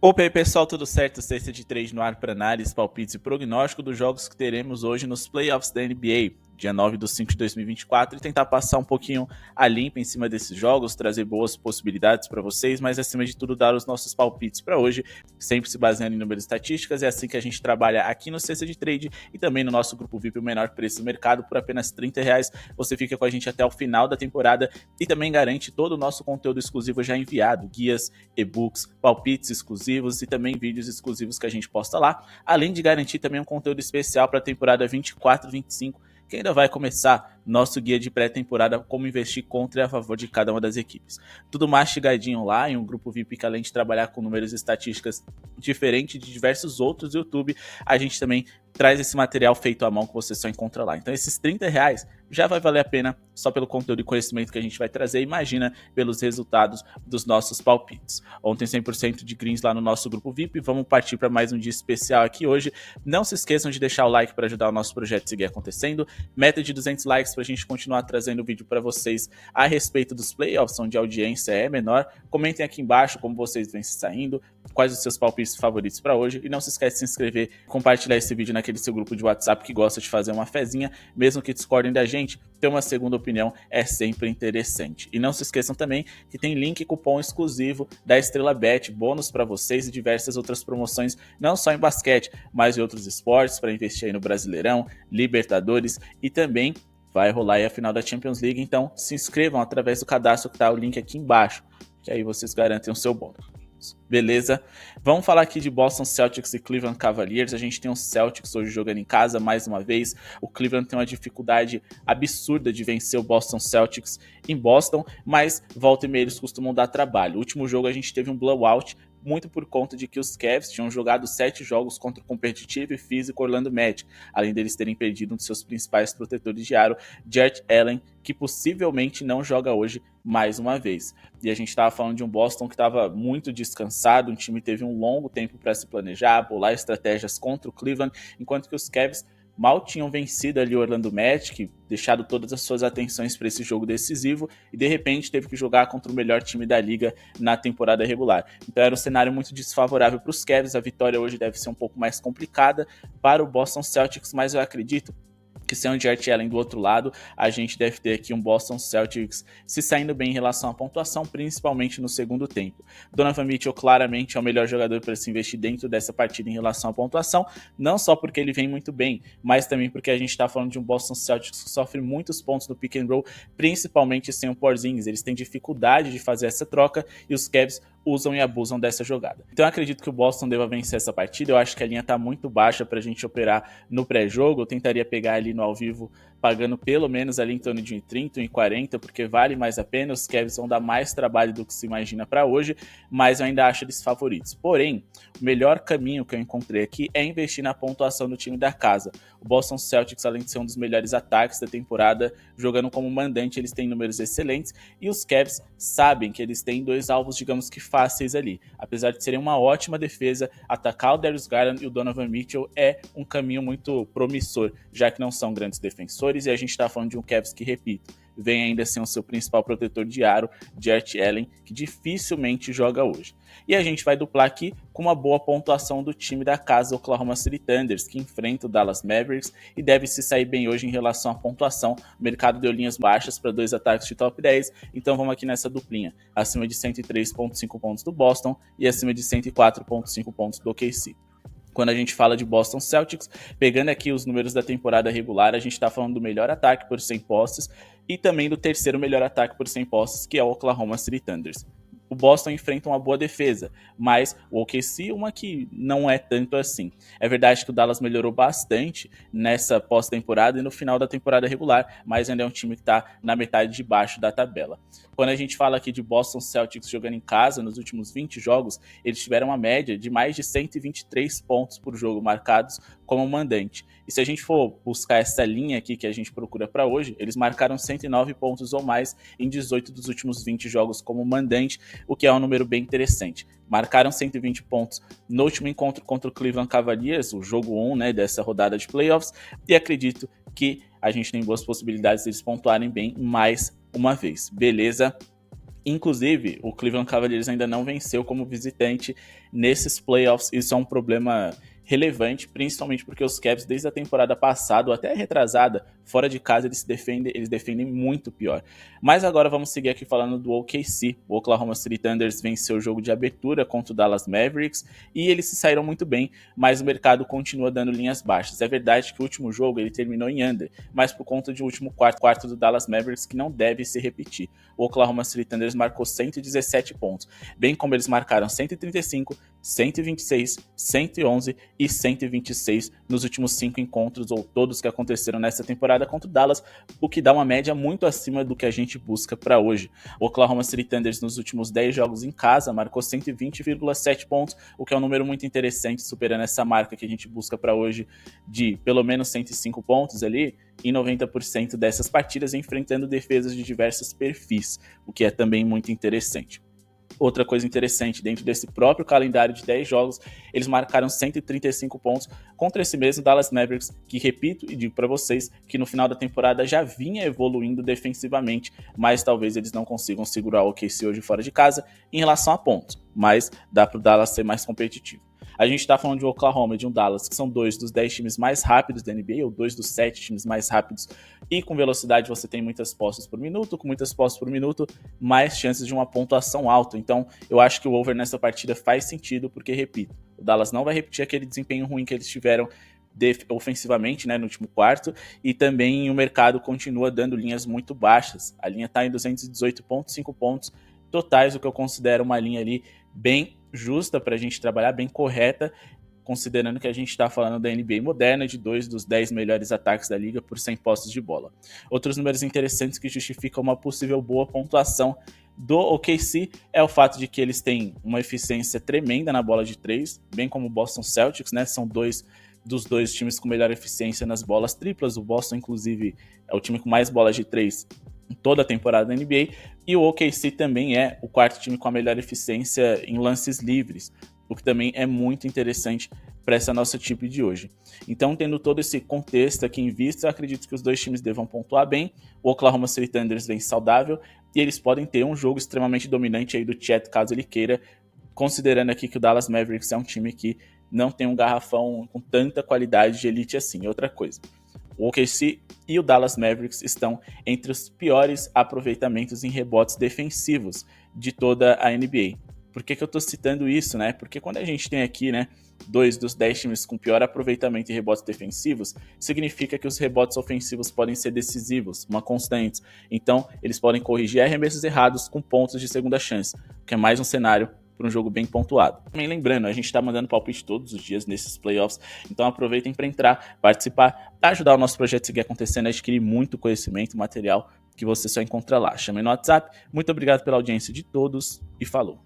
Opa, e aí pessoal, tudo certo? Sexta de trade no ar para análise, palpites e prognóstico dos jogos que teremos hoje nos playoffs da NBA, dia 9 de 5 de 2024, e tentar passar um pouquinho a limpa em cima desses jogos, trazer boas possibilidades para vocês, mas acima de tudo dar os nossos palpites para hoje, sempre se baseando em números e estatísticas. É assim que a gente trabalha aqui no Sexta de Trade e também no nosso grupo VIP, o menor preço do mercado, por apenas R$30. Você fica com a gente até o final da temporada e também garante todo o nosso conteúdo exclusivo já enviado, guias, e-books, palpites exclusivos e também vídeos exclusivos que a gente posta lá, além de garantir também um conteúdo especial para a temporada 24-25, que ainda vai começar, nosso guia de pré-temporada, como investir contra e a favor de cada uma das equipes. Tudo mastigadinho lá em um grupo VIP que, além de trabalhar com números e estatísticas diferentes de diversos outros do YouTube, a gente também traz esse material feito à mão que você só encontra lá. Então esses R$30 já vai valer a pena só pelo conteúdo e conhecimento que a gente vai trazer. Imagina pelos resultados dos nossos palpites. Ontem 100% de greens lá no nosso grupo VIP. Vamos partir para mais um dia especial aqui hoje. Não se esqueçam de deixar o like para ajudar o nosso projeto a seguir acontecendo. Meta de 200 likes para a gente continuar trazendo vídeo para vocês a respeito dos playoffs, onde a audiência é menor. Comentem aqui embaixo como vocês vêm se saindo, quais os seus palpites favoritos para hoje. E não se esquece de se inscrever, compartilhar esse vídeo naquele seu grupo de WhatsApp que gosta de fazer uma fezinha, mesmo que discordem da gente. Ter uma segunda opinião é sempre interessante. E não se esqueçam também que tem link e cupom exclusivo da Estrela Bet, bônus para vocês e diversas outras promoções, não só em basquete, mas em outros esportes, para investir aí no Brasileirão, Libertadores e também vai rolar aí a final da Champions League. Então se inscrevam através do cadastro que tá o link aqui embaixo, que aí vocês garantem o seu bônus. Beleza? Vamos falar aqui de Boston Celtics e Cleveland Cavaliers. A gente tem os Celtics hoje jogando em casa mais uma vez. O Cleveland tem uma dificuldade absurda de vencer o Boston Celtics em Boston, mas volta e meia eles costumam dar trabalho. O último jogo a gente teve um blowout, muito por conta de que os Cavs tinham jogado 7 jogos contra o competitivo e físico Orlando Magic, além deles terem perdido um de seus principais protetores de aro, Jarrett Allen, que possivelmente não joga hoje mais uma vez. E a gente estava falando de um Boston que estava muito descansado, um time teve um longo tempo para se planejar, bolar estratégias contra o Cleveland, enquanto que os Cavs mal tinham vencido ali o Orlando Magic, deixado todas as suas atenções para esse jogo decisivo e de repente teve que jogar contra o melhor time da liga na temporada regular. Então era um cenário muito desfavorável para os Cavs. A vitória hoje deve ser um pouco mais complicada para o Boston Celtics, mas eu acredito que sem o Jarrett Allen do outro lado, a gente deve ter aqui um Boston Celtics se saindo bem em relação à pontuação, principalmente no segundo tempo. Donovan Mitchell claramente é o melhor jogador para se investir dentro dessa partida em relação à pontuação, não só porque ele vem muito bem, mas também porque a gente está falando de um Boston Celtics que sofre muitos pontos no pick and roll, principalmente sem o Porzingis. Eles têm dificuldade de fazer essa troca e os Cavs usam e abusam dessa jogada. Então eu acredito que o Boston deva vencer essa partida. Eu acho que a linha está muito baixa para a gente operar no pré-jogo. Eu tentaria pegar ali no ao vivo pagando pelo menos ali em torno de 30 e 40, porque vale mais a pena. Os Cavs vão dar mais trabalho do que se imagina para hoje, mas eu ainda acho eles favoritos. Porém, o melhor caminho que eu encontrei aqui é investir na pontuação do time da casa. O Boston Celtics, além de ser um dos melhores ataques da temporada, jogando como mandante, eles têm números excelentes, e os Cavs sabem que eles têm dois alvos, digamos que fáceis ali. Apesar de serem uma ótima defesa, atacar o Darius Garland e o Donovan Mitchell é um caminho muito promissor, já que não são grandes defensores, e a gente está falando de um Cavs que, repito, vem ainda sem o seu principal protetor de aro, Jarrett Allen, que dificilmente joga hoje. E a gente vai duplar aqui com uma boa pontuação do time da casa, Oklahoma City Thunders, que enfrenta o Dallas Mavericks e deve se sair bem hoje em relação à pontuação. O mercado deu linhas baixas para dois ataques de top 10, então vamos aqui nessa duplinha, acima de 103,5 pontos do Boston e acima de 104,5 pontos do OKC. Quando a gente fala de Boston Celtics, pegando aqui os números da temporada regular, a gente está falando do melhor ataque por 100 posses e também do terceiro melhor ataque por 100 posses, que é o Oklahoma City Thunders. O Boston enfrenta uma boa defesa, mas o OKC uma que não é tanto assim. É verdade que o Dallas melhorou bastante nessa pós-temporada e no final da temporada regular, mas ainda é um time que está na metade de baixo da tabela. Quando a gente fala aqui de Boston Celtics jogando em casa, nos últimos 20 jogos, eles tiveram uma média de mais de 123 pontos por jogo marcados como mandante. E se a gente for buscar essa linha aqui que a gente procura para hoje, eles marcaram 109 pontos ou mais em 18 dos últimos 20 jogos como mandante, o que é um número bem interessante. Marcaram 120 pontos no último encontro contra o Cleveland Cavaliers, o jogo 1, né, dessa rodada de playoffs, e acredito que a gente tem boas possibilidades deles pontuarem bem mais uma vez, beleza? Inclusive, o Cleveland Cavaliers ainda não venceu como visitante nesses playoffs. Isso é um problema relevante, principalmente porque os Cavs, desde a temporada passada ou até retrasada, fora de casa, eles defendem muito pior. Mas agora vamos seguir aqui falando do OKC. O Oklahoma City Thunders venceu o jogo de abertura contra o Dallas Mavericks e eles se saíram muito bem, mas o mercado continua dando linhas baixas. É verdade que o último jogo ele terminou em under, mas por conta de último quarto do Dallas Mavericks que não deve se repetir. O Oklahoma City Thunder marcou 117 pontos, bem como eles marcaram 135, 126, 111 e 126 nos últimos 5 encontros, ou todos que aconteceram nessa temporada contra o Dallas, o que dá uma média muito acima do que a gente busca para hoje. O Oklahoma City Thunder nos últimos 10 jogos em casa marcou 120,7 pontos, o que é um número muito interessante, superando essa marca que a gente busca para hoje de pelo menos 105 pontos ali, em 90% dessas partidas enfrentando defesas de diversos perfis, o que é também muito interessante. Outra coisa interessante, dentro desse próprio calendário de 10 jogos, eles marcaram 135 pontos contra esse mesmo Dallas Mavericks, que repito e digo para vocês que no final da temporada já vinha evoluindo defensivamente, mas talvez eles não consigam segurar o OKC hoje fora de casa em relação a pontos, mas dá para o Dallas ser mais competitivo. A gente está falando de Oklahoma e de um Dallas, que são 2 dos 10 times mais rápidos da NBA, ou 2 dos 7 times mais rápidos, e com velocidade você tem muitas posses por minuto, com muitas posses por minuto, mais chances de uma pontuação alta. Então, eu acho que o over nessa partida faz sentido, porque, repito, o Dallas não vai repetir aquele desempenho ruim que eles tiveram ofensivamente, né, no último quarto, e também o mercado continua dando linhas muito baixas. A linha está em 218,5 pontos totais, o que eu considero uma linha ali bem justa para a gente trabalhar, bem correta, considerando que a gente está falando da NBA moderna, de 2 dos 10 melhores ataques da liga por 100 posses de bola. Outros números interessantes que justificam uma possível boa pontuação do OKC é o fato de que eles têm uma eficiência tremenda na bola de 3, bem como o Boston Celtics, né? São dois dos 2 times com melhor eficiência nas bolas triplas. O Boston, inclusive, é o time com mais bolas de 3 em toda a temporada da NBA, e o OKC também é o 4º time com a melhor eficiência em lances livres, o que também é muito interessante para essa nossa tip de hoje. Então, tendo todo esse contexto aqui em vista, eu acredito que os 2 times devam pontuar bem. O Oklahoma City Thunder vem saudável e eles podem ter um jogo extremamente dominante aí do Chet, caso ele queira, considerando aqui que o Dallas Mavericks é um time que não tem um garrafão com tanta qualidade de elite assim. Outra coisa, o OKC e o Dallas Mavericks estão entre os piores aproveitamentos em rebotes defensivos de toda a NBA. Por que eu estou citando isso, né? Porque quando a gente tem aqui, né, 2 dos 10 times com pior aproveitamento em rebotes defensivos, significa que os rebotes ofensivos podem ser decisivos, uma constante. Então, eles podem corrigir arremessos errados com pontos de segunda chance, que é mais um cenário para um jogo bem pontuado. Também lembrando, a gente está mandando palpite todos os dias nesses playoffs, então aproveitem para entrar, participar, ajudar o nosso projeto a seguir acontecendo, adquirir muito conhecimento, material que você só encontra lá. Chame no WhatsApp. Muito obrigado pela audiência de todos e falou!